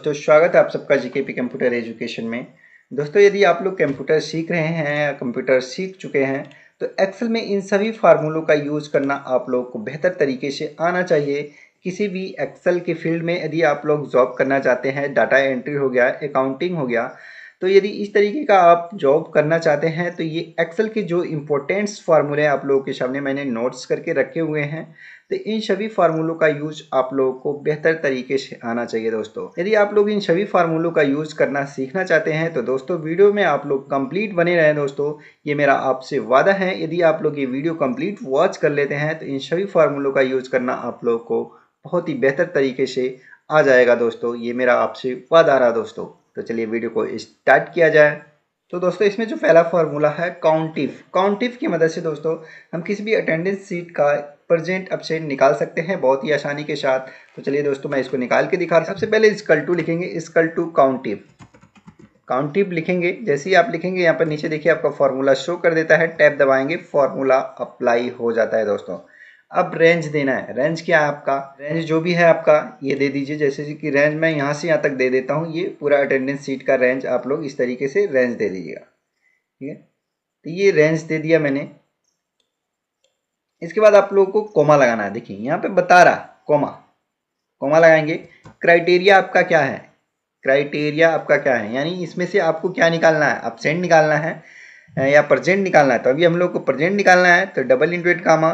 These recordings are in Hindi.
दोस्तों, स्वागत है आप सबका जीकेपी कंप्यूटर एजुकेशन में। दोस्तों, यदि आप लोग कंप्यूटर सीख रहे हैं या कंप्यूटर सीख चुके हैं तो एक्सेल में इन सभी फार्मूलों का यूज़ करना आप लोग को बेहतर तरीके से आना चाहिए। किसी भी एक्सेल के फील्ड में यदि आप लोग जॉब करना चाहते हैं, डाटा एंट्री हो गया, अकाउंटिंग हो गया, तो यदि इस तरीके का आप जॉब करना चाहते हैं तो ये एक्सेल के जो इम्पोर्टेंट्स फार्मूले आप लोगों के सामने मैंने नोट्स करके रखे हुए हैं। तो इन सभी फार्मूलों का यूज आप लोगों को बेहतर तरीके से आना चाहिए। दोस्तों, यदि आप लोग इन सभी फार्मूलों का यूज करना सीखना चाहते हैं तो दोस्तों वीडियो में आप लोग कंप्लीट बने रहें। दोस्तों, ये मेरा आपसे वादा है, यदि आप लोग ये वीडियो कंप्लीट वॉच कर लेते हैं तो इन सभी फार्मूलों का यूज करना आप लोग को बहुत ही बेहतर तरीके से आ जाएगा। दोस्तों, ये मेरा आपसे वादा रहा। दोस्तों, तो चलिए वीडियो को स्टार्ट किया जाए। तो दोस्तों, इसमें जो पहला फार्मूला है काउंटिफ की मदद से दोस्तों हम किसी भी अटेंडेंस सीट का प्रेजेंट एब्सेंट निकाल सकते हैं बहुत ही आसानी के साथ। तो चलिए दोस्तों, मैं इसको निकाल के दिखा रहा हूं। सबसे पहले इक्वल टू लिखेंगे, इक्वल टू काउंटिफ लिखेंगे। जैसे ही आप लिखेंगे यहाँ पर नीचे देखिए आपका फार्मूला शो कर देता है, टैब दबाएंगे, फार्मूला अप्लाई हो जाता है। दोस्तों, अब रेंज देना है। रेंज क्या है आपका, रेंज जो भी है आपका ये दे दीजिए। जैसे कि रेंज मैं यहाँ से यहाँ तक दे देता हूँ, ये पूरा अटेंडेंस सीट का रेंज आप लोग इस तरीके से रेंज दे दीजिएगा। ठीक है, तो ये रेंज दे दिया मैंने। इसके बाद आप लोगों को कोमा लगाना है। देखिए यहाँ पे बता रहा कोमा लगाएंगे। क्राइटेरिया आपका क्या है, यानी इसमें से आपको क्या निकालना है, एब्सेंट निकालना है या प्रेजेंट निकालना है। तो अभी हम लोग को प्रेजेंट निकालना है, तो डबल इंटरेट कामा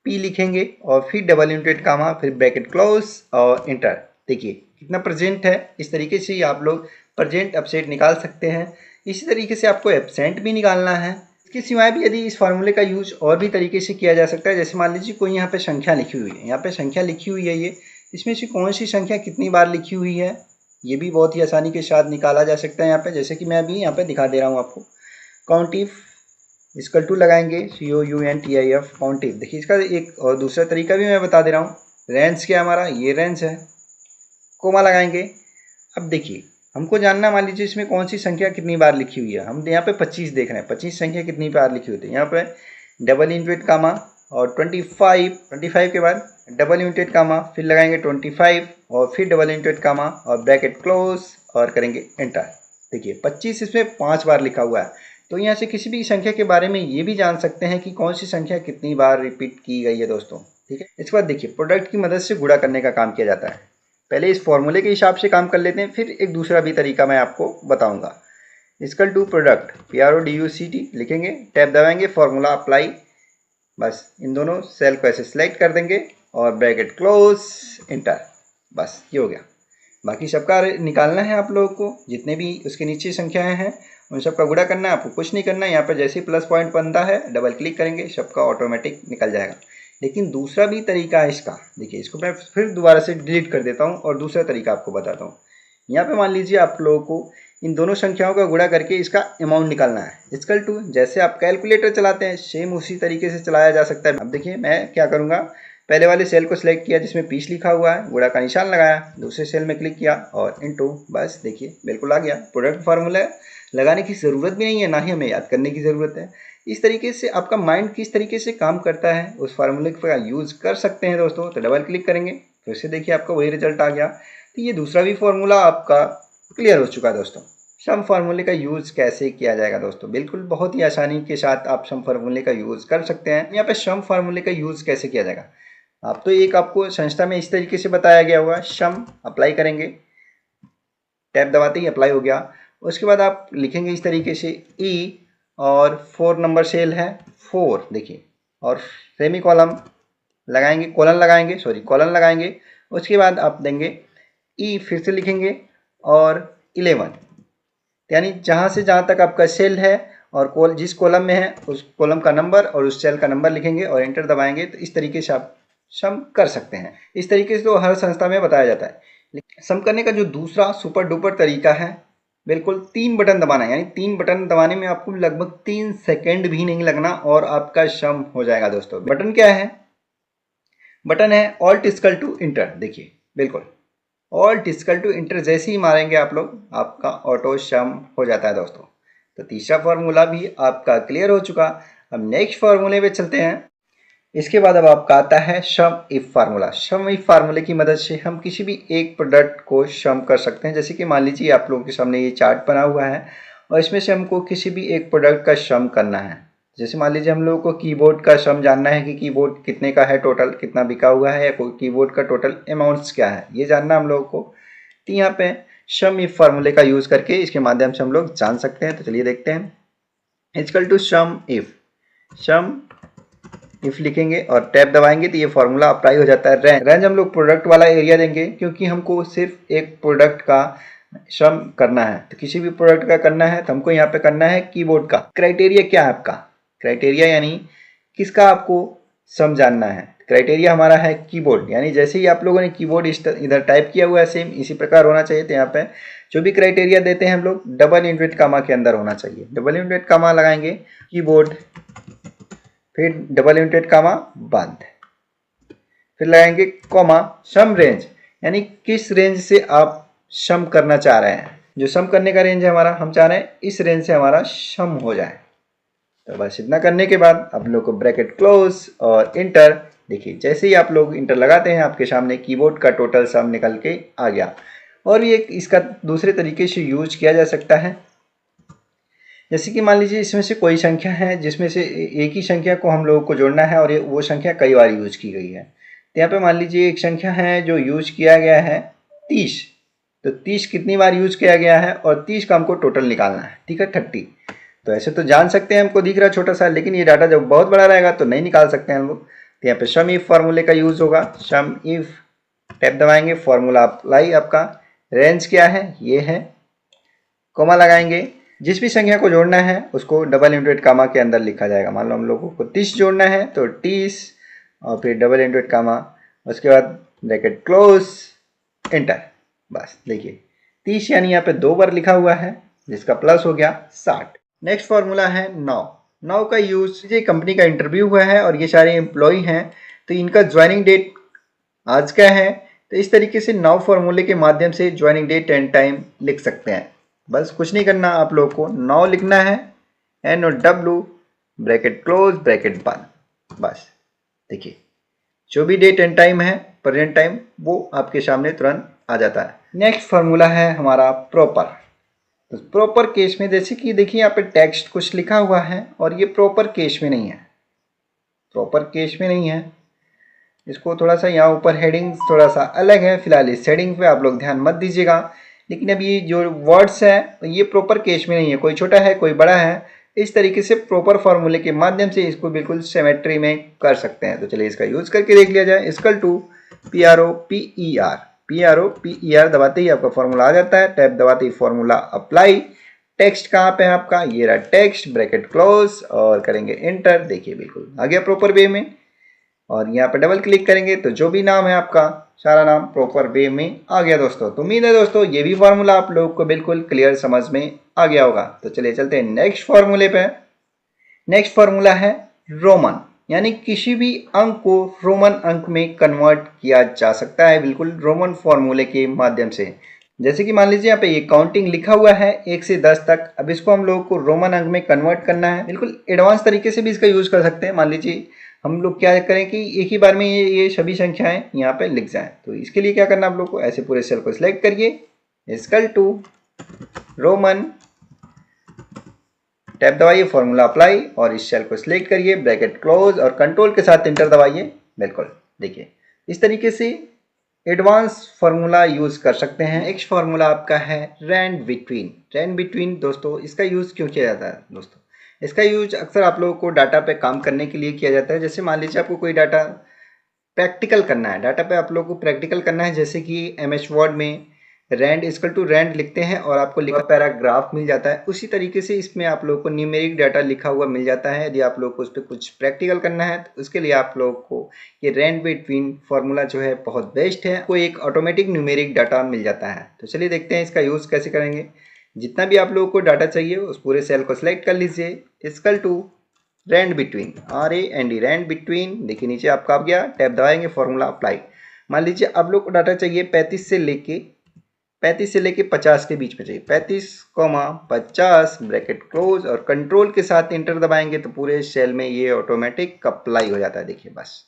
पी लिखेंगे और फिर डबल इंटरेट कामा, फिर ब्रैकेट क्लोज और इंटर। देखिए कितना प्रेजेंट है। इस तरीके से ही आप लोग प्रेजेंट एब्सेंट निकाल सकते हैं। इसी तरीके से आपको एब्सेंट भी निकालना है। इसके सिवाय भी यदि इस फार्मूले का यूज और भी तरीके से किया जा सकता है, जैसे मान लीजिए कोई यहाँ पे संख्या लिखी हुई है, यहाँ पे संख्या लिखी हुई है, ये इसमें से कौन सी संख्या कितनी बार लिखी हुई है, ये भी बहुत ही आसानी के साथ निकाला जा सकता है यहाँ पे। जैसे कि मैं अभी यहाँ पे दिखा दे रहा हूँ आपको। काउंटिफ इक्वल टू लगाएंगे, COUNTIF काउंटिफ। देखिए इसका एक और दूसरा तरीका भी मैं बता दे रहा हूँ। रेंज क्या हमारा, ये रेंज है, कोमा लगाएंगे। अब देखिए हमको जानना, मान लीजिए इसमें कौन सी संख्या कितनी बार लिखी हुई है। हम यहाँ पे 25 देख रहे हैं, 25 संख्या कितनी बार लिखी हुई थी। यहाँ पे डबल इंटरेट कामा और 25 के बाद डबल इंटरेट कामा, फिर लगाएंगे 25 और फिर डबल इंटरेट कामा और ब्रैकेट क्लोज और करेंगे एंटर। देखिए 25 इसमें 5 बार लिखा हुआ है। तो यहाँ से किसी भी संख्या के बारे में ये भी जान सकते हैं कि कौन सी संख्या कितनी बार रिपीट की गई है। दोस्तों, ठीक है। इसके बाद देखिए प्रोडक्ट की मदद से गुणा करने का काम किया जाता है। पहले इस फॉर्मूले के हिसाब से काम कर लेते हैं, फिर एक दूसरा भी तरीका मैं आपको बताऊंगा। इक्वल टू प्रोडक्ट PRODUCT लिखेंगे, टैब दबाएंगे, फॉर्मूला अप्लाई। बस इन दोनों सेल को ऐसे सेलेक्ट कर देंगे और ब्रैकेट क्लोज एंटर। बस ये हो गया। बाकी सबका निकालना है आप लोगों को, जितने भी उसके नीचे संख्याएं हैं उन सबका गुणा करना है। आपको कुछ नहीं करना है। यहाँ पर जैसे ही प्लस पॉइंट बनता है डबल क्लिक करेंगे, सबका ऑटोमेटिक निकल जाएगा। लेकिन दूसरा भी तरीका है इसका। देखिए इसको मैं फिर दोबारा से डिलीट कर देता हूँ और दूसरा तरीका आपको बताता हूँ। यहाँ पे मान लीजिए आप लोगों को इन दोनों संख्याओं का गुणा करके इसका अमाउंट निकालना है। इक्वल टू जैसे आप कैलकुलेटर चलाते हैं सेम उसी तरीके से चलाया जा सकता है। अब देखिए मैं क्या करूँगा, पहले वाले सेल को सिलेक्ट किया जिसमें 20 लिखा हुआ है, गुणा का निशान लगाया, दूसरे सेल में क्लिक किया और इनटू। बस देखिए बिल्कुल आ गया। प्रोडक्ट फार्मूला लगाने की ज़रूरत भी नहीं है, ना ही हमें याद करने की ज़रूरत है। इस तरीके से आपका माइंड किस तरीके से काम करता है उस फार्मूले का यूज़ कर सकते हैं। दोस्तों, तो डबल क्लिक करेंगे, फिर से देखिए आपका वही रिजल्ट आ गया। तो ये दूसरा भी फार्मूला आपका क्लियर हो चुका है। दोस्तों, सम फार्मूले का यूज़ कैसे किया जाएगा। दोस्तों, बिल्कुल बहुत ही आसानी के साथ आप सम फार्मूले का यूज़ कर सकते हैं। यहाँ पे सम फार्मूले का यूज़ कैसे किया जाएगा, आप तो एक आपको संस्था में इस तरीके से बताया गया हुआ। सम अप्लाई करेंगे, टैब दबाते ही अप्लाई हो गया। उसके बाद आप लिखेंगे इस तरीके से E और 4 नंबर सेल है 4, देखिए, और सेमी कॉलम लगाएंगे, कॉलन लगाएंगे। उसके बाद आप देंगे E, फिर से लिखेंगे और 11, यानी जहाँ से जहाँ तक आपका सेल है और जिस कॉलम में है उस कॉलम का नंबर और उस सेल का नंबर लिखेंगे और एंटर दबाएंगे। तो इस तरीके से आप सम कर सकते हैं। इस तरीके से तो हर संस्था में बताया जाता है। सम करने का जो दूसरा सुपर डुपर तरीका है, बिल्कुल 3 बटन दबाना है, यानी 3 बटन दबाने में आपको लगभग 3 सेकंड भी नहीं लगना और आपका सम हो जाएगा। दोस्तों, बटन क्या है, बटन है ऑल्ट इक्वल टू इंटर। देखिए बिल्कुल ऑल्ट इक्वल टू इंटर जैसे ही मारेंगे आप लोग, आपका ऑटो सम हो जाता है। दोस्तों, तो तीसरा फार्मूला भी आपका क्लियर हो चुका। अब नेक्स्ट फार्मूले पे चलते हैं। इसके बाद अब आपका आता है सम इफ फार्मूला। सम इफ फार्मूले की मदद से हम किसी भी एक प्रोडक्ट को सम कर सकते हैं। जैसे कि मान लीजिए आप लोगों के सामने ये चार्ट बना हुआ है और इसमें से हमको किसी भी एक प्रोडक्ट का सम करना है। जैसे मान लीजिए हम लोगों को कीबोर्ड का सम जानना है कि कीबोर्ड कितने का है, टोटल कितना बिका हुआ है, या कोई कीबोर्ड का टोटल अमाउंट्स क्या है, ये जानना हम लोगों को। तो यहाँ पे सम इफ फार्मूले का यूज़ करके इसके माध्यम से हम लोग जान सकते हैं। तो चलिए देखते हैं। इक्वल टू सम इफ लिखेंगे और टैब दबाएंगे तो ये फार्मूला अप्लाई हो जाता है। रेंज हम लोग प्रोडक्ट वाला एरिया देंगे क्योंकि हमको सिर्फ एक प्रोडक्ट का सम करना है। तो किसी भी प्रोडक्ट का करना है तो हमको यहाँ पे करना है कीबोर्ड का। क्राइटेरिया क्या है आपका? क्राइटेरिया यानी किसका आपको सम जानना है। क्राइटेरिया हमारा है कीबोर्ड, यानी जैसे ही आप लोगों ने कीबोर्ड इधर टाइप किया हुआ है सेम इसी प्रकार होना चाहिए। तो यहाँ पे जो भी क्राइटेरिया देते हैं हम लोग डबल इनवर्टेड कामा के अंदर होना चाहिए। डबल इनवर्टेड कामा लगाएंगे कीबोर्ड, फिर डबल इनवर्टेड कामा बंद, फिर लगाएंगे कॉमा सम रेंज, यानी किस रेंज से आप सम करना चाह रहे हैं। जो सम करने का रेंज है हमारा, हम चाह रहे हैं इस रेंज से हमारा सम हो जाए। तो बस इतना करने के बाद आप लोग को ब्रैकेट क्लोज और इंटर। देखिए जैसे ही आप लोग इंटर लगाते हैं आपके सामने कीबोर्ड का टोटल सम निकल के आ गया। और भी एक इसका दूसरे तरीके से यूज किया जा सकता है। जैसे कि मान लीजिए इसमें से कोई संख्या है जिसमें से एक ही संख्या को हम लोगों को जोड़ना है और वो संख्या कई बार यूज की गई है। तो यहाँ पे मान लीजिए एक संख्या है जो यूज किया गया है 30। तो 30 कितनी बार यूज किया गया है और 30 का हमको टोटल निकालना है, ठीक है 30। तो ऐसे तो जान सकते हैं, हमको दिख रहा है छोटा सा, लेकिन ये डाटा जब बहुत बड़ा रहेगा तो नहीं निकाल सकते हैं हम लोग। तो यहाँ पे सम इफ फार्मूले का यूज होगा। सम इफ टैब दबाएंगे, फार्मूला अप्लाई, आपका रेंज क्या है ये है, कोमा लगाएंगे। जिस भी संख्या को जोड़ना है उसको डबल इनवर्टेड कामा के अंदर लिखा जाएगा। मान लो हम लोगों को 30 जोड़ना है तो 30 और फिर डबल इनवर्टेड कामा, उसके बाद ब्रैकेट क्लोज एंटर। बस देखिए 30 यानी यहाँ पे 2 बार लिखा हुआ है जिसका प्लस हो गया 60। नेक्स्ट फॉर्मूला है नाउ का यूज, ये कंपनी का इंटरव्यू हुआ है और ये सारे एम्प्लॉय हैं तो इनका ज्वाइनिंग डेट आज का है। तो इस तरीके से नाउ फॉर्मूले के माध्यम से ज्वाइनिंग डेट एंड टाइम लिख सकते हैं। बस कुछ नहीं करना, आप लोग को नाउ लिखना है NOW ब्रैकेट क्लोज ब्रैकेट बंद। बस देखिए जो भी डेट एंड टाइम है प्रेजेंट टाइम वो आपके सामने तुरंत आ जाता है। नेक्स्ट फार्मूला है हमारा प्रॉपर। तो प्रॉपर केस में जैसे कि देखिए यहाँ पे टेक्स्ट कुछ लिखा हुआ है और ये प्रॉपर केस में नहीं है, प्रॉपर केस में नहीं है। इसको थोड़ा सा यहाँ ऊपर हेडिंग थोड़ा सा अलग है, फिलहाल इस हेडिंग पे आप लोग ध्यान मत दीजिएगा। लेकिन अब ये जो वर्ड्स है ये प्रॉपर केस में नहीं है, कोई छोटा है कोई बड़ा है। इस तरीके से प्रॉपर फार्मूले के माध्यम से इसको बिल्कुल सिमेट्री में कर सकते हैं। तो चलिए इसका यूज करके देख लिया जाए। इक्वल टू PROPER दबाते ही आपका फॉर्मूला आ जाता है। टैब दबाते ही फॉर्मूला अप्लाई। टेक्स्ट कहाँ पे है आपका, ये रहा टेक्स्ट, ब्रैकेट क्लोज और करेंगे एंटर। देखिए बिल्कुल आ गया प्रॉपर वे में। और यहाँ पे डबल क्लिक करेंगे तो जो भी नाम है आपका सारा नाम प्रॉपर वे में आ गया दोस्तों। तो उम्मीद है दोस्तों ये भी फार्मूला आप लोगों को बिल्कुल क्लियर समझ में आ गया होगा। तो चलिए चलते हैं नेक्स्ट फार्मूले पे। नेक्स्ट फार्मूला है रोमन, यानी किसी भी अंक को रोमन अंक में कन्वर्ट किया जा सकता है बिल्कुल रोमन फार्मूले के माध्यम से। जैसे कि मान लीजिए यहाँ पे ये काउंटिंग लिखा हुआ है 1 से 10 तक। अब इसको हम लोगों को रोमन अंक में कन्वर्ट करना है। बिल्कुल एडवांस तरीके से भी इसका यूज कर सकते हैं। मान लीजिए हम लोग क्या करें कि एक ही बार में ये सभी संख्याएं यहाँ पे लिख जाएं। तो इसके लिए क्या करना आप लोग को, ऐसे पूरे सेल को सिलेक्ट करिए, इक्वल टू रोमन, टैब दबाइए, फॉर्मूला अप्लाई और इस सेल को सिलेक्ट करिए, ब्रैकेट क्लोज और कंट्रोल के साथ इंटर दबाइए। बिल्कुल देखिए इस तरीके से एडवांस फार्मूला यूज कर सकते हैं। नेक्स्ट फार्मूला आपका है रैंड बिटवीन। रैंड बिटवीन दोस्तों इसका यूज क्यों किया जाता है दोस्तों, इसका यूज अक्सर आप लोगों को डाटा पे काम करने के लिए किया जाता है। जैसे मान लीजिए आपको कोई डाटा प्रैक्टिकल करना है, डाटा पे आप लोगों को प्रैक्टिकल करना है। जैसे कि MS वर्ड में रैंड इक्वल टू रैंड लिखते हैं और आपको लिखा पैराग्राफ मिल जाता है। उसी तरीके से इसमें आप लोगों को न्यूमेरिक डाटा लिखा हुआ मिल जाता है। यदि आप लोग को उस पर कुछ प्रैक्टिकल करना है तो उसके लिए आप लोगों को ये रैंड बिटवीन फार्मूला जो है बहुत बेस्ट है। कोई एक ऑटोमेटिक न्यूमेरिक डाटा मिल जाता है। तो चलिए देखते हैं इसका यूज कैसे करेंगे। जितना भी आप लोगों को डाटा चाहिए उस पूरे सेल को सिलेक्ट कर लीजिए, equal to rand between, RAND rand between. देखिए नीचे आपका आ गया, टैब दबाएंगे, फॉर्मूला अप्लाई। मान लीजिए आप लोग को डाटा चाहिए 35 से लेके 35 से लेके 50 के बीच में चाहिए। 35, 50 ब्रैकेट क्लोज और कंट्रोल के साथ इंटर दबाएंगे तो पूरे सेल में ये ऑटोमेटिक अप्लाई हो जाता है। देखिए बस।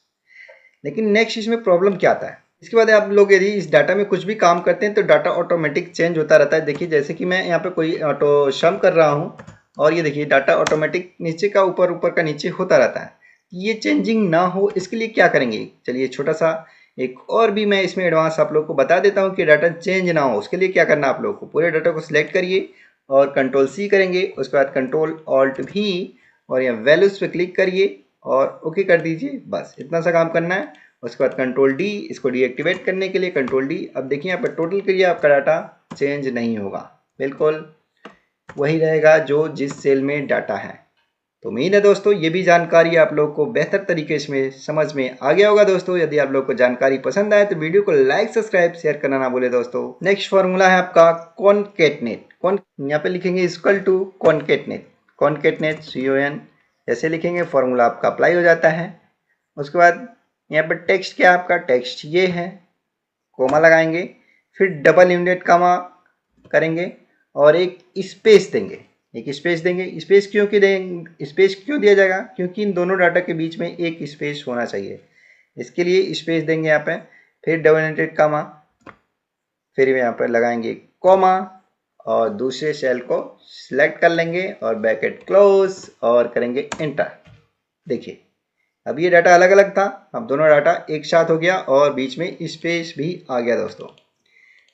लेकिन नेक्स्ट इसमें प्रॉब्लम क्या आता है, इसके बाद आप लोग यदि इस डाटा में कुछ भी काम करते हैं तो डाटा ऑटोमेटिक चेंज होता रहता है। देखिए जैसे कि मैं यहाँ पे कोई ऑटो सम कर रहा हूँ और ये देखिए डाटा ऑटोमेटिक नीचे का ऊपर, ऊपर का नीचे होता रहता है। ये चेंजिंग ना हो इसके लिए क्या करेंगे, चलिए छोटा सा एक और भी मैं इसमें एडवांस आप लोग को बता देता हूँ कि डाटा चेंज ना हो उसके लिए क्या करना है। आप लोग को पूरे डाटा को सिलेक्ट करिए और कंट्रोल सी करेंगे, उसके बाद कंट्रोल ऑल्ट भी और यहाँ वैल्यूज पे क्लिक करिए और ओके कर दीजिए। बस इतना सा काम करना है। उसके बाद कंट्रोल डी, इसको डीएक्टिवेट करने के लिए कंट्रोल डी। अब देखिए यहाँ पर टोटल करिए, आपका डाटा चेंज नहीं होगा, बिल्कुल वही रहेगा जो जिस सेल में डाटा है। तो उम्मीद है दोस्तों ये भी जानकारी आप लोग को बेहतर तरीके से समझ में आ गया होगा। दोस्तों यदि आप लोग को जानकारी पसंद आए तो वीडियो को लाइक, सब्सक्राइब, शेयर करना ना भूले। दोस्तों नेक्स्ट फॉर्मूला है आपका कॉनकेटनेट। यहाँ पे लिखेंगे इक्वल टू कॉनकेटनेट, कॉनकेटनेट CON ऐसे लिखेंगे, फॉर्मूला आपका अप्लाई हो जाता है। उसके बाद यहाँ पर टेक्स्ट क्या आपका, टेक्स्ट ये है, कोमा लगाएंगे, फिर डबल इंडेड कामा करेंगे और एक स्पेस देंगे, एक स्पेस देंगे। स्पेस क्यों की देंगे, स्पेस क्यों दिया जाएगा, क्योंकि इन दोनों डाटा के बीच में एक स्पेस होना चाहिए, इसके लिए स्पेस देंगे यहाँ पे। फिर डबल इंडेड कामा, फिर यहाँ पर लगाएंगे कॉमा और दूसरे सेल को सिलेक्ट कर लेंगे और ब्रैकेट क्लोज और करेंगे एंटर। देखिए अब ये डाटा अलग अलग था, अब दोनों डाटा एक साथ हो गया और बीच में स्पेस भी आ गया। दोस्तों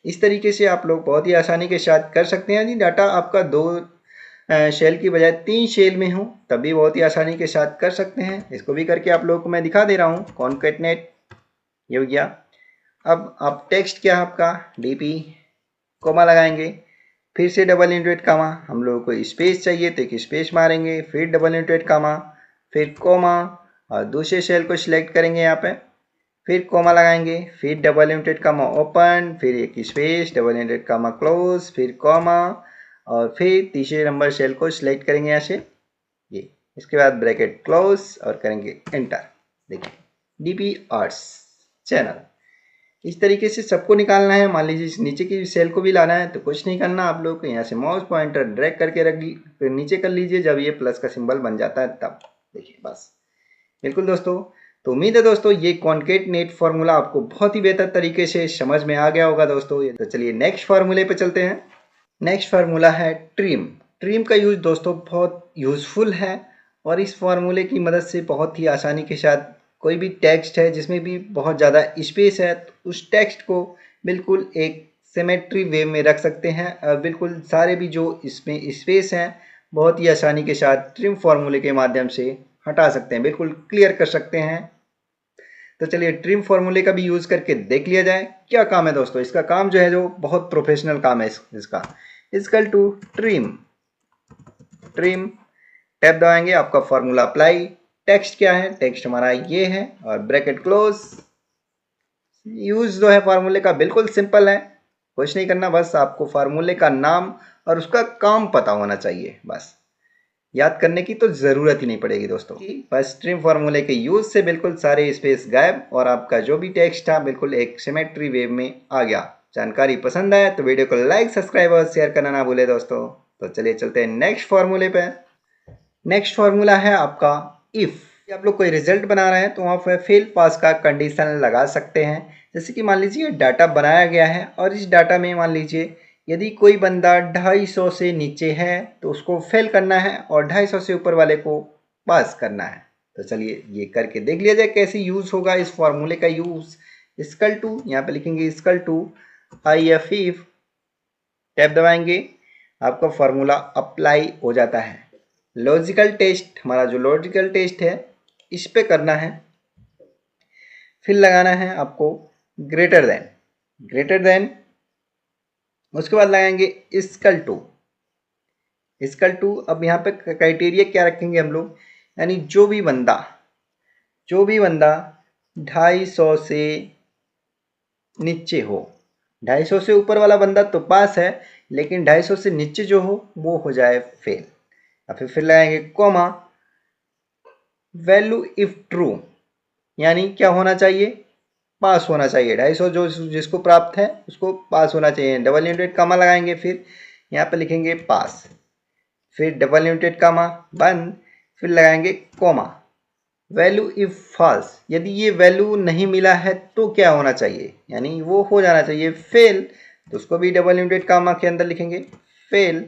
इस तरीके से आप लोग बहुत ही आसानी के साथ कर सकते हैं। यदि डाटा आपका 2 शेल की बजाय 3 शेल में हो तब भी बहुत ही आसानी के साथ कर सकते हैं। इसको भी करके आप लोगों को मैं दिखा दे रहा हूँ। कॉनकेटनेट ये हो गया। अब आप टेक्स्ट क्या है आपका DP, कोमा लगाएंगे, फिर से डबल इंडेड कामा, हम लोगों को स्पेस चाहिए तो एक स्पेस मारेंगे, फिर डबल इंडेड कामा, फिर कोमा और दूसरे सेल को सिलेक्ट करेंगे यहाँ पे, फिर कोमा लगाएंगे, फिर डबल इंडेड कामा ओपन, फिर एक स्पेस, डबल इंडेड कामा क्लोज, फिर कोमा और फिर तीसरे नंबर सेल को सिलेक्ट करेंगे यहाँ से ये। इसके बाद ब्रैकेट क्लोज और करेंगे एंटर। देखिए DP आर्ट्स चैनल। इस तरीके से सबको निकालना है। मान लीजिए इस नीचे की सेल को भी लाना है तो कुछ नहीं करना, आप लोग को यहाँ से माउस पॉइंटर ड्रैग करके रख फिर नीचे कर लीजिए, जब ये प्लस का सिंबल बन जाता है तब। देखिए बस बिल्कुल दोस्तों। तो उम्मीद है दोस्तों ये कॉनकेटनेट फार्मूला आपको बहुत ही बेहतर तरीके से समझ में आ गया होगा। दोस्तों तो चलिए नेक्स्ट फार्मूले पे चलते हैं। नेक्स्ट फार्मूला है ट्रिम। ट्रिम का यूज दोस्तों बहुत यूजफुल है और इस फार्मूले की मदद से बहुत ही आसानी के साथ कोई भी टेक्स्ट है जिसमें भी बहुत ज़्यादा स्पेस है तो उस टेक्स्ट को बिल्कुल एक सिमेट्री वे में रख सकते हैं और बिल्कुल सारे भी जो इसमें स्पेस हैं बहुत ही आसानी के साथ ट्रिम फार्मूले के माध्यम से हटा सकते हैं, बिल्कुल क्लियर कर सकते हैं। तो चलिए ट्रिम फार्मूले का भी यूज करके देख लिया जाए क्या काम है। दोस्तों इसका काम जो है जो बहुत प्रोफेशनल काम है इसका। Equal to trim, trim tab दबाएंगे, आपका फार्मूला अप्लाई। टेक्स्ट क्या है, टेक्स्ट हमारा ये है और ब्रैकेट क्लोज। यूज जो है फार्मूले का बिल्कुल सिंपल है, कुछ नहीं करना, बस आपको फार्मूले का नाम और उसका काम पता होना चाहिए, बस याद करने की तो ज़रूरत ही नहीं पड़ेगी दोस्तों। बस स्ट्रीम फार्मूले के यूज से बिल्कुल सारे स्पेस गायब और आपका जो भी टेक्स्ट था बिल्कुल एक सिमेट्री वेव में आ गया। जानकारी पसंद आए तो वीडियो को लाइक, सब्सक्राइब और शेयर करना ना भूले दोस्तों। तो चलिए चलते हैं नेक्स्ट फार्मूले पे। नेक्स्ट फार्मूला है आपका इफ़। आप लोग कोई रिजल्ट बना रहे हैं तो वहाँ पर फेल पास का कंडीशन लगा सकते हैं। जैसे कि मान लीजिए डाटा बनाया गया है और इस डाटा में मान लीजिए यदि कोई बंदा 250 से नीचे है तो उसको फेल करना है और 250 से ऊपर वाले को पास करना है। तो चलिए ये करके देख लिया जाए कैसे यूज़ होगा इस फार्मूले का यूज़। इक्वल टू यहाँ पे लिखेंगे equal to IF if, tab दबाएंगे, आपका फार्मूला अप्लाई हो जाता है। लॉजिकल टेस्ट, हमारा जो लॉजिकल टेस्ट है इस पे करना है, फिर लगाना है आपको ग्रेटर देन, ग्रेटर देन, उसके बाद लगाएंगे इक्वल टू, इक्वल टू। अब यहाँ पे क्राइटेरिया क्या रखेंगे हम लोग, यानी जो भी बंदा 250 से नीचे हो, 250 से ऊपर वाला बंदा तो पास है लेकिन 250 से नीचे जो हो वो हो जाए फेल। और फिर लगाएंगे कॉमा, वैल्यू इफ ट्रू, यानी क्या होना चाहिए, पास होना चाहिए, 250 जो जिसको प्राप्त है उसको पास होना चाहिए। डबल इंटरेट कामा लगाएंगे, फिर यहाँ पे लिखेंगे पास, फिर डबल इंटरेट कामा बंद, फिर लगाएंगे कोमा। वैल्यू इफ फॉल्स, यदि ये वैल्यू नहीं मिला है तो क्या होना चाहिए, यानी वो हो जाना चाहिए फेल, तो उसको भी डबल इंटरेट कामा के अंदर लिखेंगे फेल,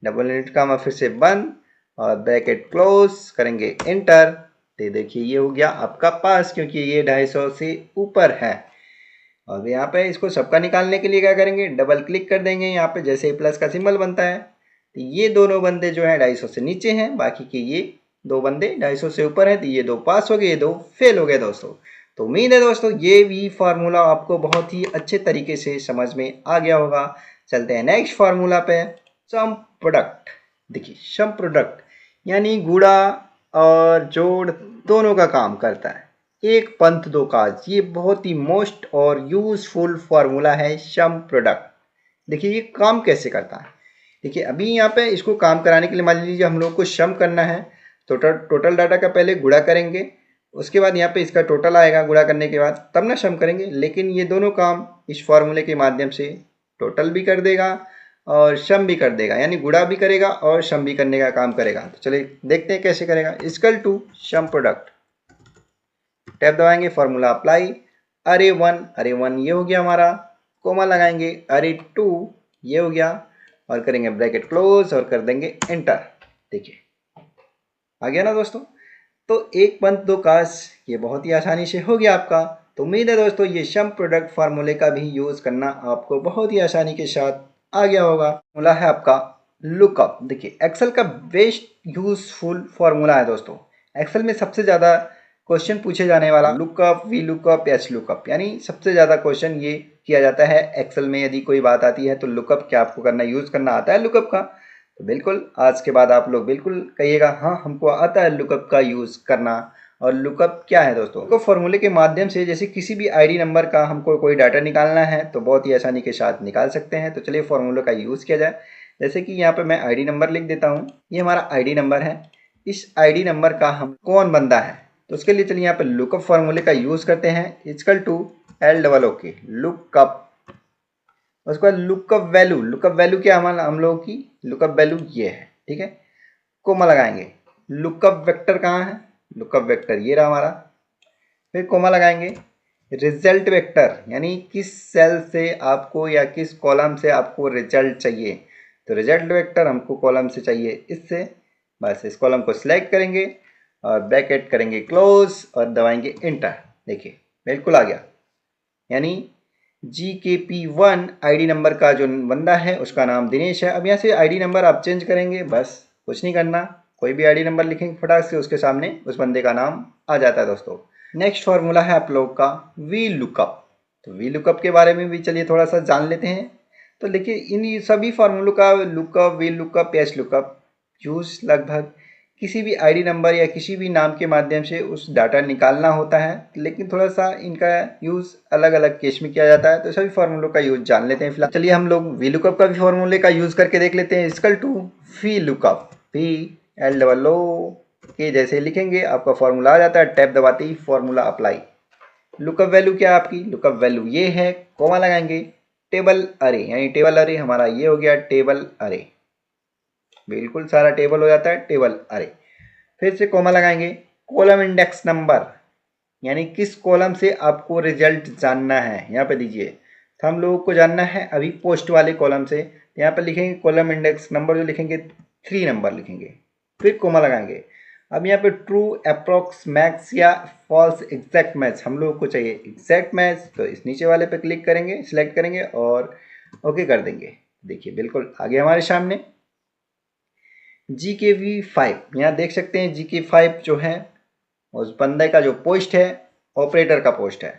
डबल इंटरेट कामा फिर से बंद और ब्रैकेट क्लोज करेंगे एंटर। तो देखिए ये हो गया आपका पास, क्योंकि ये 250 से ऊपर है। और यहाँ पे इसको सबका निकालने के लिए क्या करेंगे, डबल क्लिक कर देंगे यहाँ पे, जैसे प्लस का सिंबल बनता है। तो ये दोनों बंदे जो है 250 से नीचे हैं, बाकी के ये दो बंदे 250 से ऊपर हैं, तो ये दो पास हो गए, ये दो फेल हो गए दोस्तों। तो उम्मीद है दोस्तों ये भी फार्मूला आपको बहुत ही अच्छे तरीके से समझ में आ गया होगा। चलते हैं नेक्स्ट फार्मूला पे, सम प्रोडक्ट। देखिए सम प्रोडक्ट यानी गुणा और जोड़ दोनों का काम करता है, एक पंथ दो काज। ये बहुत ही मोस्ट और यूजफुल फार्मूला है सम प्रोडक्ट। देखिए ये काम कैसे करता है। देखिए अभी यहाँ पे इसको काम कराने के लिए मान लीजिए हम लोग को सम करना है, तो टोटल डाटा का पहले गुणा करेंगे, उसके बाद यहाँ पे इसका टोटल आएगा गुणा करने के बाद, तब ना सम करेंगे। लेकिन ये दोनों काम इस फार्मूले के माध्यम से टोटल भी कर देगा और सम भी कर देगा, यानी गुणा भी करेगा और सम भी करने का काम करेगा। तो चलिए देखते हैं कैसे करेगा। Equal to sum product, tab दबाएंगे, फार्मूला अप्लाई, अरे वन ये हो गया हमारा, कोमा लगाएंगे, अरे टू ये हो गया, और करेंगे ब्रैकेट क्लोज और कर देंगे एंटर। देखिए आ गया ना दोस्तों। तो एक पंथ दो काज ये बहुत ही आसानी से हो गया आपका। तो उम्मीद है दोस्तों ये सम प्रोडक्ट फार्मूले का भी यूज करना आपको बहुत ही आसानी के साथ आ गया होगा। फार्मूला है आपका लुकअप। देखिए एक्सेल का बेस्ट यूजफुल फार्मूला है दोस्तों। एक्सेल में सबसे ज़्यादा क्वेश्चन पूछे जाने वाला lookup, V lookup, H lookup, यानी सबसे ज़्यादा क्वेश्चन ये किया जाता है एक्सेल में। यदि कोई बात आती है तो लुकअप क्या आपको करना, यूज़ करना आता है लुकअप का, तो बिल्कुल आज के बाद आप लोग बिल्कुल कहिएगा हाँ हमको आता है लुकअप का यूज़ करना। और लुकअप क्या है दोस्तों, को फॉर्मूले के माध्यम से जैसे किसी भी आईडी नंबर का हमको कोई डाटा निकालना है तो बहुत ही आसानी के साथ निकाल सकते हैं। तो चलिए फॉर्मूले का यूज़ किया जाए। जैसे कि यहाँ पे मैं आईडी नंबर लिख देता हूँ, ये हमारा आईडी नंबर है। इस आईडी नंबर का हम कौन बंदा है, तो उसके लिए चलिए यहाँ पे लुकअप फॉर्मूले का यूज़ करते हैं। इक्वल टू LOOK लुकअप, उसके बाद लुकअप वैल्यू। लुकअप वैल्यू क्या हमारा, हम लोगों की लुकअप वैल्यू ये है, ठीक है। कोमा लगाएंगे, लुकअप वेक्टर कहाँ है, लुकअप वेक्टर ये रहा हमारा, फिर कोमा लगाएंगे। रिजल्ट वेक्टर यानी किस सेल से आपको या किस कॉलम से आपको रिजल्ट चाहिए, तो रिजल्ट वेक्टर हमको कॉलम से चाहिए इससे, बस इस कॉलम को सिलेक्ट करेंगे और ब्रैकेट करेंगे क्लोज और दबाएंगे इंटर। देखिए बिल्कुल आ गया, यानी GKP1 आईडी नंबर का जो बंदा है उसका नाम दिनेश है। अब यहाँ से आईडी नंबर आप चेंज करेंगे, बस कुछ नहीं करना, कोई भी आईडी नंबर लिखेंगे फटाक से उसके सामने उस बंदे का नाम आ जाता है दोस्तों। नेक्स्ट फार्मूला है आप लोग का वी लुकअप। तो वी लुकअप के बारे में भी चलिए थोड़ा सा जान लेते हैं। तो देखिए इन सभी फार्मूलों का lookup, V lookup, H lookup use लगभग किसी भी आईडी नंबर या किसी भी नाम के माध्यम से उस डाटा निकालना होता है, लेकिन थोड़ा सा इनका यूज़ अलग अलग केस में किया जाता है। तो सभी फार्मूलों का यूज़ जान लेते हैं फिलहाल। चलिए हम लोग वी लुकअप का भी फार्मूले का यूज़ करके देख लेते हैं। Equal to V lookup, PLOO के जैसे लिखेंगे आपका फार्मूला आ जाता है, टैब दबाते ही फार्मूला अप्लाई। लुकअप वैल्यू क्या है आपकी, लुकअप वैल्यू ये है, कोमा लगाएंगे, टेबल अरे, यानी टेबल अरे हमारा ये हो गया टेबल अरे, बिल्कुल सारा टेबल हो जाता है टेबल अरे। फिर से कोमा लगाएंगे, कॉलम इंडेक्स नंबर, यानी किस कॉलम से आपको रिजल्ट जानना है, यहाँ पे दीजिए। तो हम लोगों को जानना है अभी पोस्ट वाले कॉलम से, यहाँ पे लिखेंगे कॉलम इंडेक्स नंबर जो लिखेंगे 3 नंबर लिखेंगे, फिर कोमा लगाएंगे। अब यहाँ पे ट्रू, अप्रॉक्स, मैक्स या फॉल्स, एग्जैक्ट मैच हम लोगों को चाहिए एग्जैक्ट मैच, तो इस नीचे वाले पे क्लिक करेंगे, सिलेक्ट करेंगे और ओके कर देंगे। देखिए बिल्कुल आगे हमारे सामने GKV5, यहाँ देख सकते हैं GK5 जो है उस बंदे का जो पोस्ट है ऑपरेटर का पोस्ट है।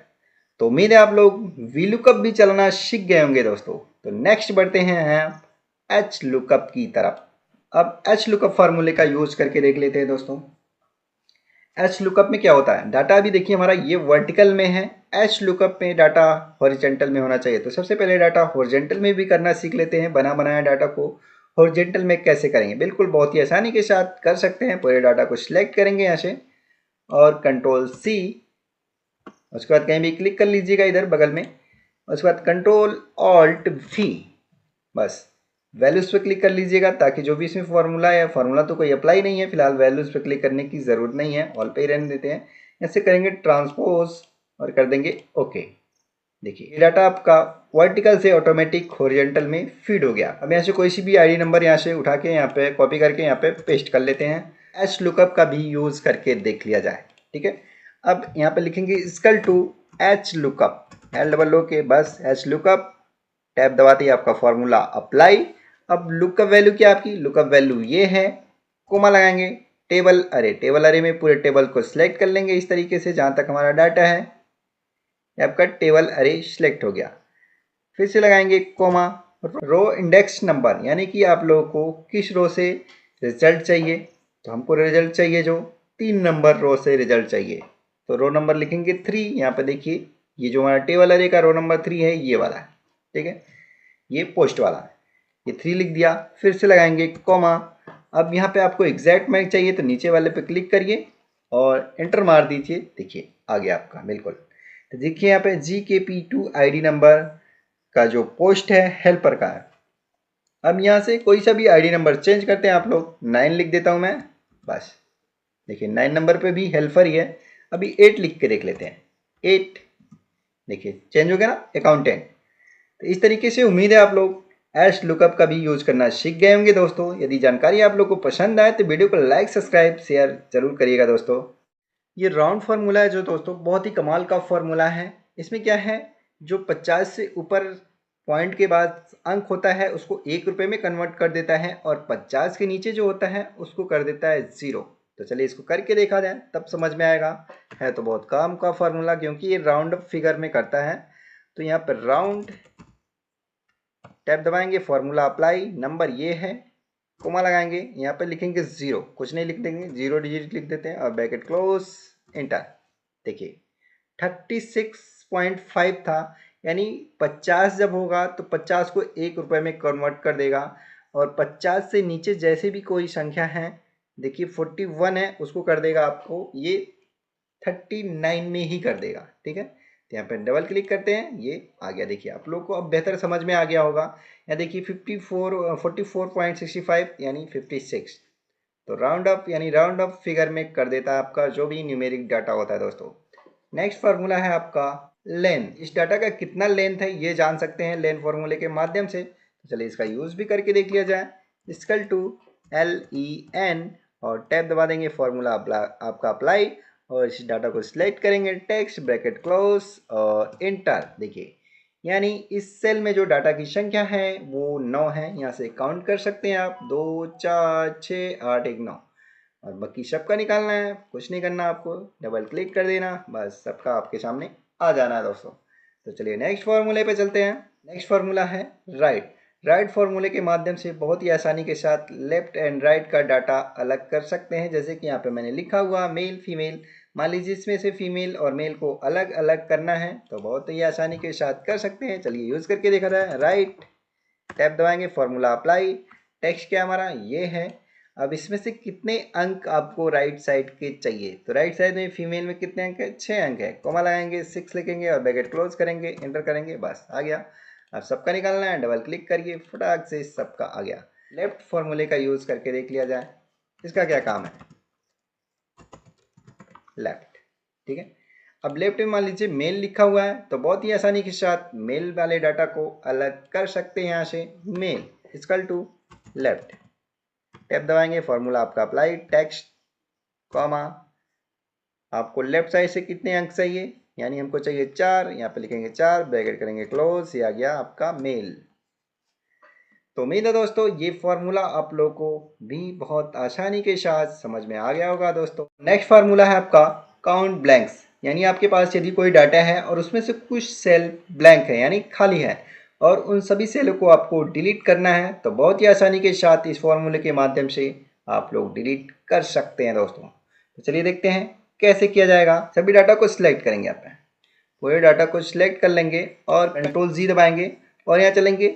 तो उम्मीद है आप लोग वी लुकअप भी चलाना सीख गए होंगे दोस्तों। तो नेक्स्ट बढ़ते हैं एच लुकअप की तरफ। अब एच लुकअप फार्मूले का यूज करके देख लेते हैं दोस्तों। एच लुकअप में क्या होता है, डाटा भी देखिए हमारा ये वर्टिकल में है, एच लुकअप में डाटा हॉरिजॉन्टल में होना चाहिए। तो सबसे पहले डाटा हॉरिजॉन्टल में भी करना सीख लेते हैं। बना बनाया डाटा को हॉरिजॉन्टल में कैसे करेंगे, बिल्कुल बहुत ही आसानी के साथ कर सकते हैं। पूरे डाटा को सिलेक्ट करेंगे यहाँ से और कंट्रोल C उसके बाद कहीं भी क्लिक कर लीजिएगा इधर बगल में, उसके बाद कंट्रोल ऑल्ट वी, बस वैल्यूज़ पे क्लिक कर लीजिएगा ताकि जो भी इसमें फार्मूला है, फार्मूला तो कोई अप्लाई नहीं है फिलहाल, वैल्यूज़ पे क्लिक करने की ज़रूरत नहीं है, ऑल पे ही रहने देते हैं। ऐसे करेंगे ट्रांसपोज और कर देंगे ओके। देखिए ये डाटा आपका वर्टिकल से ऑटोमेटिक हॉरिजॉन्टल में फीड हो गया। अब यहाँ से कोई सी भी आईडी नंबर यहाँ से उठा के यहाँ पे कॉपी करके यहाँ पे पेस्ट कर लेते हैं। एच लुकअप का भी यूज़ करके देख लिया जाए, ठीक है। अब यहाँ पे लिखेंगे equal to H lookup, L double O K, बस एच लुकअप, टैब दबाते ही आपका फॉर्मूला अप्लाई। अब लुकअप वैल्यू क्या आपकी, लुकअप वैल्यू ये है, कोमा लगाएंगे, टेबल अरे, टेबल अरे में पूरे टेबल को सिलेक्ट कर लेंगे इस तरीके से जहाँ तक हमारा डाटा है, आपका टेबल अरे सिलेक्ट हो गया। फिर से लगाएंगे कोमा, रो इंडेक्स नंबर, यानी कि आप लोगों को किस रो से रिजल्ट चाहिए, तो हमको रिजल्ट चाहिए जो 3 नंबर रो से रिजल्ट चाहिए, तो रो नंबर लिखेंगे 3। यहाँ पे देखिए ये जो हमारा टेबल अरे का रो नंबर 3 है, ये वाला है, ठीक है, ये पोस्ट वाला है, ये 3 लिख दिया। फिर से लगाएंगे कोमा। अब यहाँ पे आपको एग्जैक्ट मैच चाहिए तो नीचे वाले पे क्लिक करिए और एंटर मार दीजिए, देखिए आ गया आपका बिल्कुल। तो देखिए यहाँ पे GKP2 आईडी नंबर का जो पोस्ट है हेल्पर का है। अब यहाँ से कोई सा भी आईडी नंबर चेंज करते हैं आप लोग, 9 लिख देता हूँ मैं, बस देखिए 9 नंबर पे भी हेल्पर ही है। अभी 8 लिख के देख लेते हैं, 8, देखिए चेंज हो गया ना, अकाउंटेंट। तो इस तरीके से उम्मीद है आप लोग एच लुकअप का भी यूज़ करना सीख गए होंगे दोस्तों। यदि जानकारी आप लोग को पसंद आए तो वीडियो को लाइक सब्सक्राइब शेयर जरूर करिएगा दोस्तों। ये राउंड फार्मूला है जो दोस्तों बहुत ही कमाल का फार्मूला है। इसमें क्या है, जो 50 से ऊपर पॉइंट के बाद अंक होता है उसको 1 रुपये में कन्वर्ट कर देता है, और 50 के नीचे जो होता है उसको कर देता है 0। तो चलिए इसको करके देखा जाए तब समझ में आएगा। है तो बहुत काम का फार्मूला क्योंकि ये राउंड फिगर में करता है। तो यहाँ पर राउंड टैब दबाएंगे, फार्मूला अप्लाई, नंबर ये है, कोमा लगाएंगे, यहाँ पे लिखेंगे 0, कुछ नहीं लिख देंगे, 0 डिजिट लिख देते हैं और ब्रैकेट क्लोज, एंटर। देखिए 36.5 था, यानी 50 जब होगा तो 50 को 1 रुपये में कन्वर्ट कर देगा, और 50 से नीचे जैसे भी कोई संख्या है, देखिए 41 है, उसको कर देगा आपको ये 39 में ही कर देगा, ठीक है। तो यहाँ पे डबल क्लिक करते हैं, ये आ गया। देखिए आप लोग को अब बेहतर समझ में आ गया होगा। यहाँ देखिए 44.65 यानी 56। तो राउंड अप यानी राउंड अप फिगर में कर देता है आपका जो भी न्यूमेरिक डाटा होता है दोस्तों। नेक्स्ट फार्मूला है आपका लेन। इस डाटा का कितना लेंथ है ये जान सकते हैं लेन फार्मूले के माध्यम से। तो चलिए इसका यूज़ भी करके देख लिया जाए। इक्वल टू LEN और टैब दबा देंगे, फार्मूला आपका अप्लाई, और इस डाटा को सिलेक्ट करेंगे, टेक्स्ट ब्रैकेट क्लोज और इंटर। देखिए यानी इस सेल में जो डाटा की संख्या है वो 9 है, यहाँ से काउंट कर सकते हैं आप, 2 4 6 8 1 9, और बाकी सबका निकालना है, कुछ नहीं करना आपको, डबल क्लिक कर देना, बस सबका आपके सामने आ जाना है दोस्तों। तो चलिए नेक्स्ट फार्मूले पे चलते हैं। नेक्स्ट फार्मूला है राइट फार्मूले के माध्यम से बहुत ही आसानी के साथ लेफ्ट एंड राइट का डाटा अलग कर सकते हैं। जैसे कि यहाँ पे मैंने लिखा हुआ मेल फीमेल, मान लीजिए इसमें से फीमेल और मेल को अलग अलग करना है तो बहुत ही आसानी के साथ कर सकते हैं। चलिए यूज़ करके देखा जाए। राइट टैब दबाएंगे, फार्मूला अप्लाई, टेक्स्ट क्या हमारा ये है। अब इसमें से कितने अंक आपको राइट साइड के चाहिए, तो राइट साइड में फीमेल में कितने अंक है, 6 अंक है, कोमा लगाएंगे, 6 लिखेंगे और ब्रैकेट क्लोज करेंगे, एंटर करेंगे, बस आ गया। अब सबका निकालना है, डबल क्लिक करिए, फटाक से सबका आ गया। लेफ्ट फार्मूले का यूज़ करके देख लिया जाए, इसका क्या काम है, लेफ्ट, ठीक है। अब लेफ्ट में मान लीजिए मेल लिखा हुआ है तो बहुत ही आसानी के साथ मेल वाले डाटा को अलग कर सकते हैं। यहाँ से मेल इक्वल टू लेफ्ट, टैब दबाएंगे, फार्मूला आपका अप्लाई, टेक्स्ट कॉमा, आपको लेफ्ट साइड से कितने अंक चाहिए, यानी हमको चाहिए 4, यहाँ पे लिखेंगे 4, ब्रैकेट करेंगे क्लोज, ये आ गया आपका मेल। तो उम्मीद है दोस्तों ये फार्मूला आप लोगों को भी बहुत आसानी के साथ समझ में आ गया होगा दोस्तों। नेक्स्ट फार्मूला है आपका काउंट ब्लैंक्स, यानी आपके पास यदि कोई डाटा है और उसमें से कुछ सेल ब्लैंक है यानी खाली है और उन सभी सेलों को आपको डिलीट करना है, तो बहुत ही आसानी के साथ इस फार्मूले के माध्यम से आप लोग डिलीट कर सकते हैं दोस्तों। तो चलिए देखते हैं कैसे किया जाएगा। सभी डाटा को सिलेक्ट करेंगे, आप पूरे डाटा को सिलेक्ट कर लेंगे और Ctrl+G दबाएंगे और यहाँ चलेंगे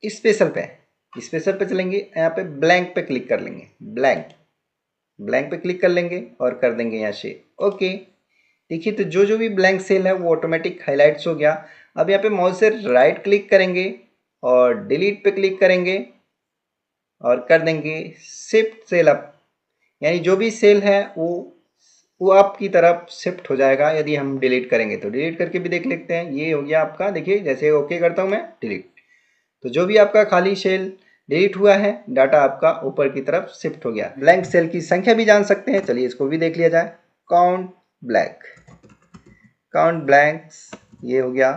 स्पेशल पे चलेंगे, यहाँ पे ब्लैंक पे क्लिक कर लेंगे, ब्लैंक पे क्लिक कर लेंगे और कर देंगे यहाँ से ओके। देखिए तो जो जो भी ब्लैंक सेल है वो ऑटोमेटिक हाईलाइट्स हो गया। अब यहाँ पे माउस से राइट क्लिक करेंगे और डिलीट पे क्लिक करेंगे और कर देंगे शिफ्ट सेल अप, यानी जो भी सेल है वो आपकी तरफ शिफ्ट हो जाएगा। यदि हम डिलीट करेंगे तो डिलीट करके भी देख लेते हैं। ये हो गया आपका, देखिए जैसे ओके करता हूँ मैं डिलीट, तो जो भी आपका खाली सेल डिलीट हुआ है डाटा आपका ऊपर की तरफ शिफ्ट हो गया। ब्लैंक सेल की संख्या भी जान सकते हैं, चलिए इसको भी देख लिया जाए। काउंट ब्लैंक, काउंट ब्लैंक्स, ये हो गया।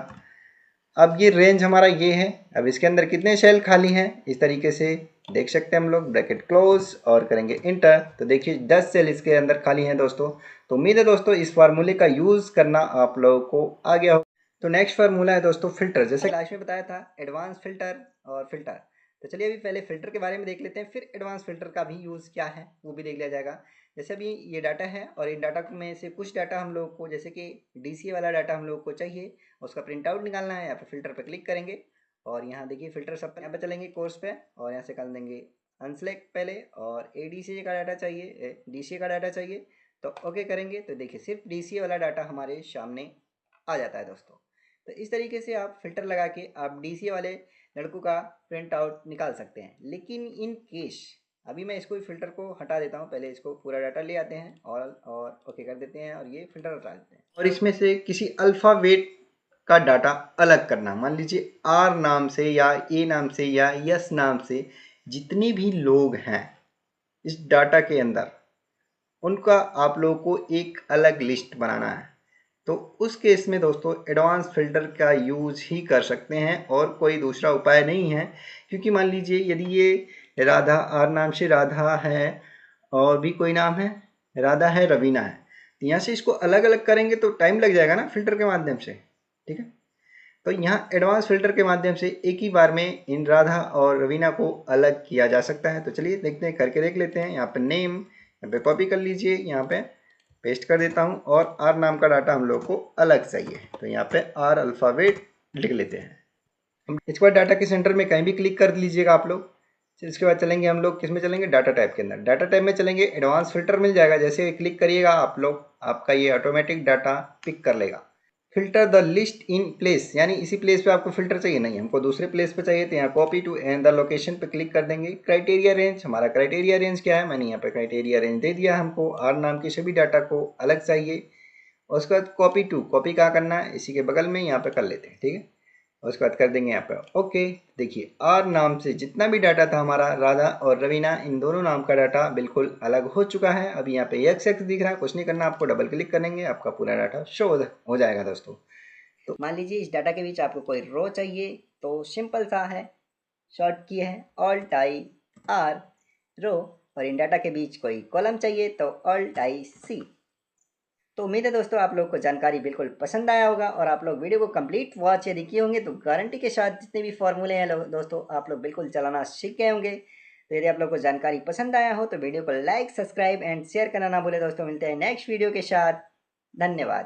अब ये रेंज हमारा ये है, अब इसके अंदर कितने सेल खाली हैं इस तरीके से देख सकते हैं हम लोग। ब्रैकेट क्लोज और करेंगे इंटर, तो देखिए 10 सेल इसके अंदर खाली हैं दोस्तों। तो उम्मीद है दोस्तों इस फार्मूले का यूज़ करना आप लोगों को आ गया हो। तो नेक्स्ट फार्मूला है दोस्तों फिल्टर, जैसे क्लास में बताया था एडवांस फिल्टर और फिल्टर। तो चलिए अभी पहले फिल्टर के बारे में देख लेते हैं, फिर एडवांस फिल्टर का भी यूज़ क्या है वो भी देख लिया जाएगा। जैसे अभी ये डाटा है और इन डाटा में से कुछ डाटा हम लोग को, जैसे कि डीसीए वाला डाटा हम लोग को चाहिए, उसका प्रिंट आउट निकालना है। यहाँ पे फिल्टर पे क्लिक करेंगे और यहाँ देखिए फिल्टर सब यहाँ पे चलेंगे कोर्स पे और यहाँ से कर देंगे अनसेलेक्ट पहले, और एडीसीए का डाटा चाहिए, डीसीए का डाटा चाहिए तो ओके करेंगे। तो देखिए सिर्फ डीसीए वाला डाटा हमारे सामने आ जाता है दोस्तों। तो इस तरीके से आप फिल्टर लगा के आप डीसीए वाले लड़कों का प्रिंट आउट निकाल सकते हैं। लेकिन इन केस अभी मैं इसको फिल्टर को हटा देता हूँ, पहले इसको पूरा डाटा ले आते हैं और ओके कर देते हैं और ये फिल्टर हटा देते हैं। और इसमें से किसी अल्फ़ाबेट का डाटा अलग करना, मान लीजिए आर नाम से या ए नाम से या यस नाम से जितने भी लोग हैं इस डाटा के अंदर, उनका आप लोगों को एक अलग लिस्ट बनाना है। तो उस केस में दोस्तों एडवांस फिल्टर का यूज़ ही कर सकते हैं और कोई दूसरा उपाय नहीं है। क्योंकि मान लीजिए यदि ये राधा आर नाम से राधा है और भी कोई नाम है राधा है रवीना है, तो यहाँ से इसको अलग अलग करेंगे तो टाइम लग जाएगा ना फिल्टर के माध्यम से, ठीक है। तो यहाँ एडवांस फिल्टर के माध्यम से एक ही बार में इन राधा और रवीना को अलग किया जा सकता है। तो चलिए देखते हैं, करके देख लेते हैं। यहाँ पे नेम यहाँ पे कॉपी कर लीजिए, यहाँ पे पेस्ट कर देता हूँ और आर नाम का डाटा हम लोग को अलग चाहिए, तो यहाँ पे आर अल्फ़ाबेट लिख लेते हैं। इसके बाद डाटा के सेंटर में कहीं भी क्लिक कर लीजिएगा आप लोग। इसके बाद चलेंगे हम लोग किस में चलेंगे, डाटा टाइप के अंदर। डाटा टाइप में चलेंगे, एडवांस फिल्टर मिल जाएगा, जैसे क्लिक करिएगा आप लोग आपका ये ऑटोमेटिक डाटा पिक कर लेगा। Filter the list in place, यानी इसी प्लेस पे आपको फिल्टर चाहिए, नहीं हमको दूसरे प्लेस पे चाहिए, तो यहाँ copy to and the location पे क्लिक कर देंगे। क्राइटेरिया रेंज, हमारा क्राइटेरिया रेंज क्या है, मैंने यहाँ पे क्राइटेरिया रेंज दे दिया। हमको आर नाम के सभी डाटा को अलग चाहिए। और उसके बाद कॉपी टू, कॉपी कहाँ करना है, इसी के बगल में यहाँ पे कर लेते हैं, ठीक है। और उसके बाद कर देंगे यहाँ पे ओके। देखिए आर नाम से जितना भी डाटा था हमारा राधा और रवीना, इन दोनों नाम का डाटा बिल्कुल अलग हो चुका है। अभी यहाँ पे एक्स एक्स दिख रहा है, कुछ नहीं करना, आपको डबल क्लिक करेंगे आपका पूरा डाटा शो हो जाएगा दोस्तों। तो मान लीजिए इस डाटा के बीच आपको कोई रो चाहिए, तो सिंपल सा है, शॉर्ट की है ऑल्ट आई आर रो, और इन डाटा के बीच कोई कॉलम चाहिए तो ऑल्ट आई सी। तो उम्मीद है दोस्तों आप लोग को जानकारी बिल्कुल पसंद आया होगा और आप लोग वीडियो को कंप्लीट वॉच यदि किए होंगे तो गारंटी के साथ जितने भी फॉर्मूले हैं दोस्तों आप लोग बिल्कुल चलाना सीख गए होंगे। तो यदि आप लोग को जानकारी पसंद आया हो तो वीडियो को लाइक सब्सक्राइब एंड शेयर करना ना भूले दोस्तों। मिलते हैं नेक्स्ट वीडियो के साथ, धन्यवाद।